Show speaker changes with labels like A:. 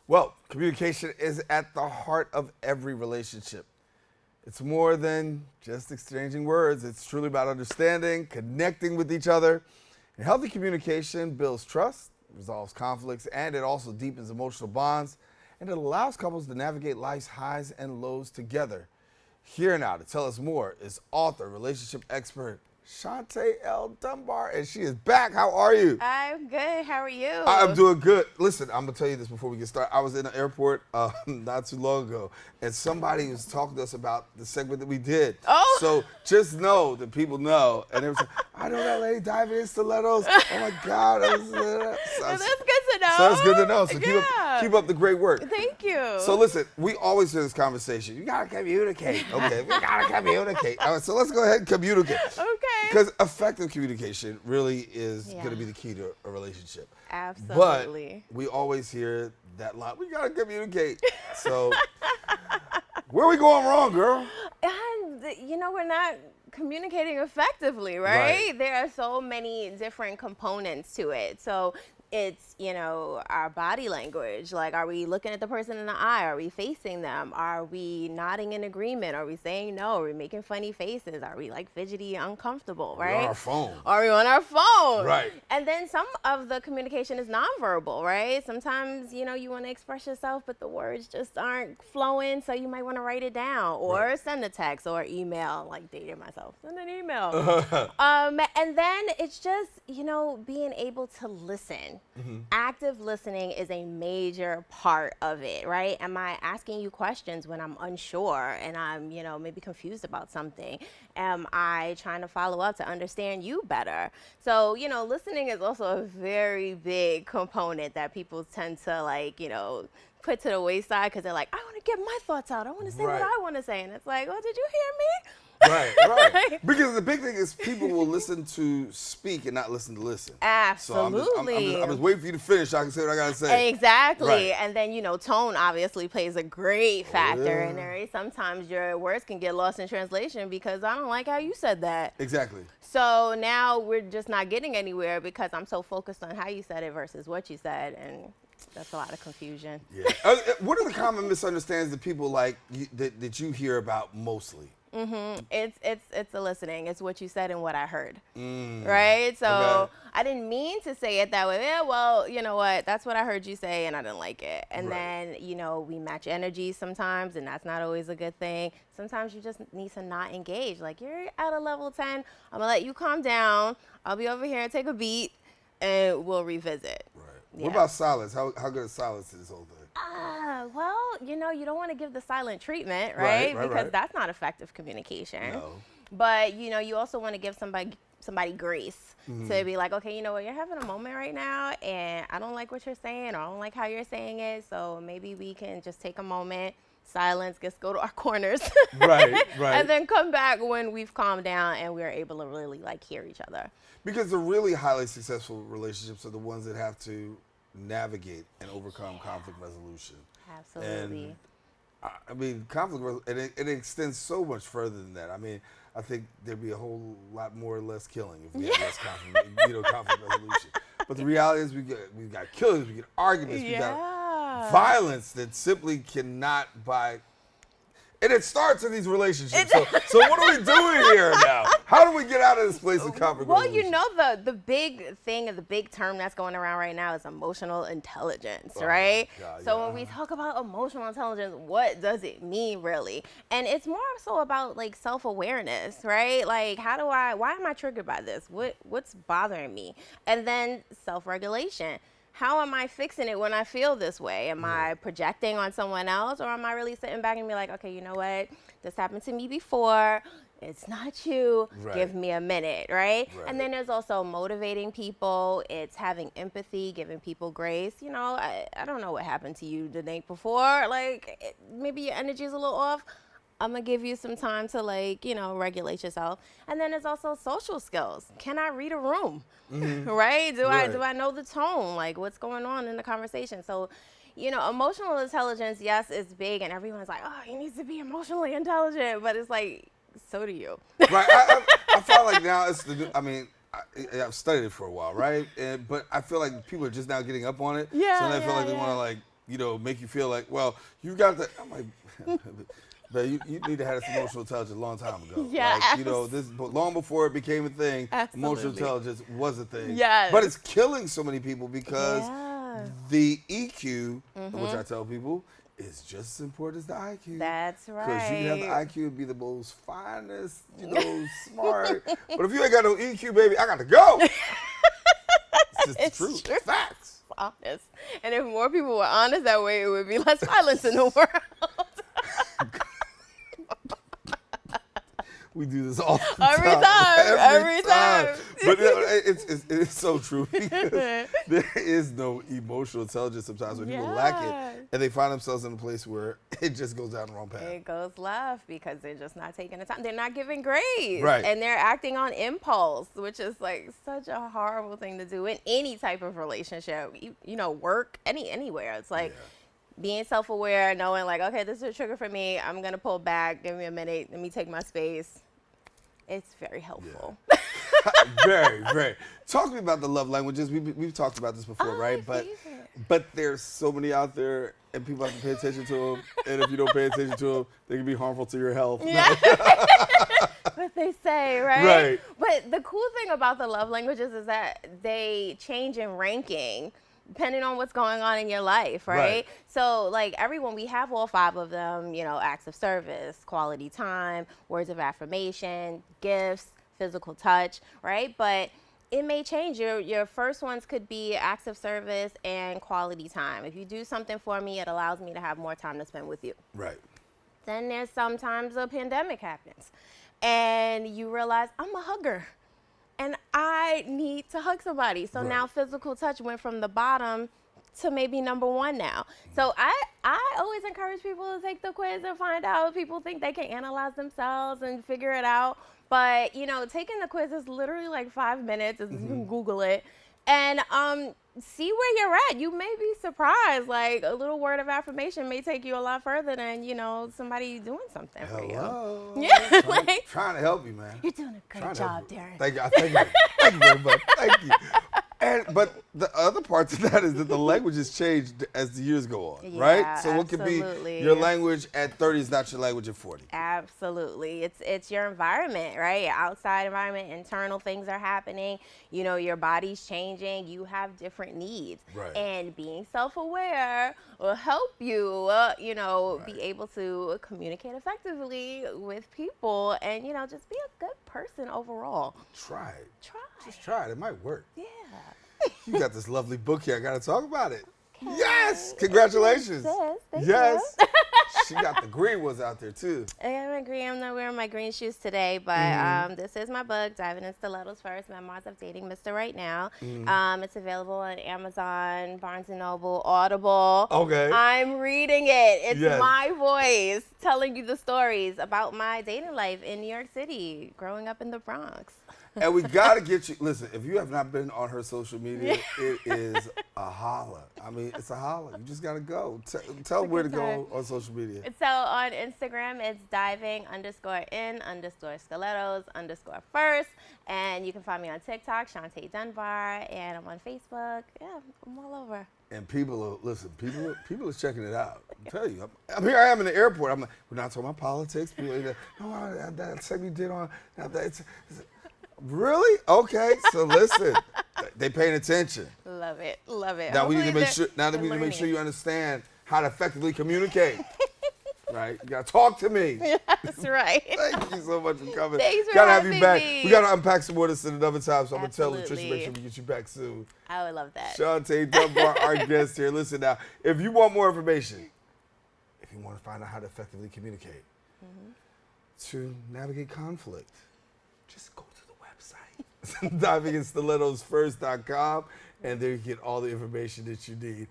A: Well, communication is at the heart of every relationship. It's more than just exchanging words. It's truly about understanding, connecting with each other. And healthy communication builds trust, resolves conflicts, and it also deepens emotional bonds. And it allows couples to navigate life's highs and lows together. Here now to tell us more is author, relationship expert, Shauntay L. Dunbar, and she is back. How are you?
B: I'm good. How are you?
A: I'm doing good. Listen, I'm going to tell you this before we get started. I was in the airport not too long ago, and somebody was talking to us about the segment that we did.
B: Oh.
A: So just know that people know. And they were saying, I know that lady diving in stilettos. Oh, my God.
B: Well, that's good to know.
A: So that's good to know. So
B: Yeah.
A: keep up the great work.
B: Thank you.
A: So listen, we always have this conversation. You got to communicate. Okay, we got to communicate. All right, so let's go ahead and communicate.
B: Okay.
A: Because effective communication really is
B: Yeah.
A: going to be the key to a relationship.
B: Absolutely.
A: But we always hear that line, we got to communicate. So where are we going wrong, girl?
B: And, we're not communicating effectively, right? There are so many different components to it. So it's, our body language. Like, are we looking at the person in the eye? Are we facing them? Are we nodding in agreement? Are we saying no? Are we making funny faces? Are we like fidgety, uncomfortable, right?
A: We're on our phone.
B: Are we on our phone?
A: Right.
B: And then some of the communication is nonverbal, right? Sometimes, you want to express yourself, but the words just aren't flowing. So you might want to write it down or send a text or email, like dating myself. Send an email. And then it's just, being able to listen. Mm-hmm. Active listening is a major part of it, right? Am I asking you questions when I'm unsure and I'm, maybe confused about something? Am I trying to follow up to understand you better? So, listening is also a very big component that people tend to put to the wayside because they're like, I want to get my thoughts out. I want to say what I want to say. And it's like, oh, did you hear me?
A: Right. Because the big thing is people will listen to speak and not listen to listen.
B: Absolutely.
A: So I'm just waiting for you to finish so I can say what I got to say.
B: Exactly.
A: Right.
B: And then, tone obviously plays a great factor in there. Sometimes your words can get lost in translation because I don't like how you said that.
A: Exactly.
B: So now we're just not getting anywhere because I'm so focused on how you said it versus what you said. And that's a lot of confusion.
A: Yeah. What are the common misunderstandings that people that you hear about mostly?
B: Mm-hmm. It's the listening. It's what you said and what I heard. Right? So I didn't mean to say it that way. Yeah, well, you know what? That's what I heard you say and I didn't like it. And then, we match energies sometimes and that's not always a good thing. Sometimes you just need to not engage. Like, you're at a level 10. I'm going to let you calm down. I'll be over here and take a beat and we'll revisit.
A: Right.
B: Yeah.
A: What about silence? How good is silence to this whole thing?
B: Well, you don't want to give the silent treatment, right? Because that's not effective communication.
A: No.
B: But, you also want to give somebody grace to be like, okay, you know what, you're having a moment right now and I don't like what you're saying or I don't like how you're saying it. So maybe we can just take a moment, silence, just go to our corners.
A: Right.
B: And then come back when we've calmed down and we're able to really hear each other. Because
A: the really highly successful relationships are the ones that have to navigate and overcome conflict resolution.
B: Absolutely.
A: And conflict, it extends so much further than that. I mean, I think there'd be a whole lot more or less killing if we had less conflict resolution. But the reality is we've got killings, we get arguments, we got violence that simply cannot and it starts in these relationships. So what are we doing here now? How do we get out of this place of conflict resolution?
B: Well, the big thing and the big term that's going around right now is emotional intelligence, right?
A: God,
B: so when we talk about emotional intelligence, what does it mean really? And it's more so about self-awareness, right? Like, why am I triggered by this? What's bothering me? And then self-regulation. How am I fixing it when I feel this way? Am I projecting on someone else or am I really sitting back and be like, okay, you know what? This happened to me before. It's not you. Give me a minute, right? And then there's also motivating people. It's having empathy, giving people grace. I don't know what happened to you the night before. Maybe your energy is a little off. I'm going to give you some time to regulate yourself. And then there's also social skills. Can I read a room? Right? Do I know the tone? What's going on in the conversation? So, emotional intelligence, yes, is big and everyone's like, oh, you need to be emotionally intelligent. But it's like, so do you.
A: Right. I feel like now it's I've studied it for a while, right? But I feel like people are just now getting up on it.
B: Yeah.
A: So they feel like they want to make you feel like, well, you got the. I'm like, but you need to have this emotional intelligence a long time ago.
B: Yes.
A: But long before it became a thing, emotional
B: Absolutely.
A: intelligence was a thing.
B: Yes.
A: But it's killing so many people because
B: Yeah.
A: the EQ, which I tell people, is just as important as the IQ.
B: That's right.
A: Because you can have the IQ and be the most finest, smart. But if you ain't got no EQ, baby, I got to go. It's just the truth.
B: true.
A: Facts.
B: Honest. And if more people were honest that way, it would be less violence in the world.
A: We do this all the
B: Every time. Every time.
A: But it's so true because there is no emotional intelligence sometimes when people lack it and they find themselves in a place where it just goes down the wrong path.
B: It goes left because they're just not taking the time. They're not giving grace.
A: Right.
B: And they're acting on impulse, which is like such a horrible thing to do in any type of relationship, work, anywhere. It's like being self-aware, knowing like, okay, this is a trigger for me. I'm going to pull back. Give me a minute. Let me take my space. It's very helpful.
A: Yeah. Very, very. Talk to me about the love languages. We've talked about this before, right? But there's so many out there, and people have to pay attention to them. And if you don't pay attention to them, they can be harmful to your health.
B: Yeah. What they say, right?
A: Right.
B: But the cool thing about the love languages is that they change in ranking depending on what's going on in your life, right? So like everyone, we have all 5 of them, acts of service, quality time, words of affirmation, gifts, physical touch, right? But it may change. Your first ones could be acts of service and quality time. If you do something for me, it allows me to have more time to spend with you.
A: Right.
B: Then there's sometimes a pandemic happens and you realize I'm a hugger. And I need to hug somebody. So now physical touch went from the bottom to maybe number 1 now. So I always encourage people to take the quiz and find out. People think they can analyze themselves and figure it out. But, taking the quiz is literally like 5 minutes. You can Google it. And see where you're at. You may be surprised. Like a little word of affirmation may take you a lot further than, somebody doing something for you. Yeah.
A: Trying to help you, man.
B: You're doing a great job, Daren.
A: Thank you. Thank you very much. Thank you. But the other part to that is that the language has changed as the years go on, right? So what could be your language at 30 is not your language at 40.
B: Absolutely. It's your environment, right? Your outside environment, internal things are happening. Your body's changing. You have different needs.
A: Right.
B: And being self-aware will help you, be able to communicate effectively with people and, just be a good person overall.
A: Try it.
B: Try.
A: Just try it. It might work.
B: Yeah.
A: You got this lovely book here. I got to talk about it. Okay. Yes. Congratulations.
B: Thank
A: yes. She got the green ones out there, too.
B: I got my green. I'm not wearing my green shoes today, but this is my book, Diving in Stilettos First, Memoirs of Dating Mr. Right Now. It's available on Amazon, Barnes & Noble, Audible.
A: Okay.
B: I'm reading it. It's my voice telling you the stories about my dating life in New York City, growing up in the Bronx.
A: And we got to get you, listen, if you have not been on her social media, it is a holla. I mean, it's a holla. You just got to go. Tell where to go on social media.
B: So on Instagram, it's diving_in_stilettos_first. And you can find me on TikTok, Shauntay Dunbar. And I'm on Facebook. Yeah, I'm all over.
A: And people are checking it out. I'm telling you, I'm here. I am in the airport. I'm like, we're not talking about politics. People are like, no, that segment you did on. Really? Okay. So listen, they paying attention.
B: Love it. Love it.
A: Now we need to make sure. Now that we need to make sure you understand how to effectively communicate. Right? You gotta talk to me.
B: That's right.
A: Thank you so much for coming.
B: Thanks for
A: gotta have
B: having
A: you back.
B: me.
A: We gotta unpack some more of this at another time. So I'm gonna tell
B: Absolutely.
A: Latricia make sure we get you back soon.
B: I would love that.
A: Shauntay Dunbar, our guest here. Listen now, if you want more information, if you want to find out how to effectively communicate, to navigate conflict, just go to the website, divinginstilettosfirst.com, and there you get all the information that you need.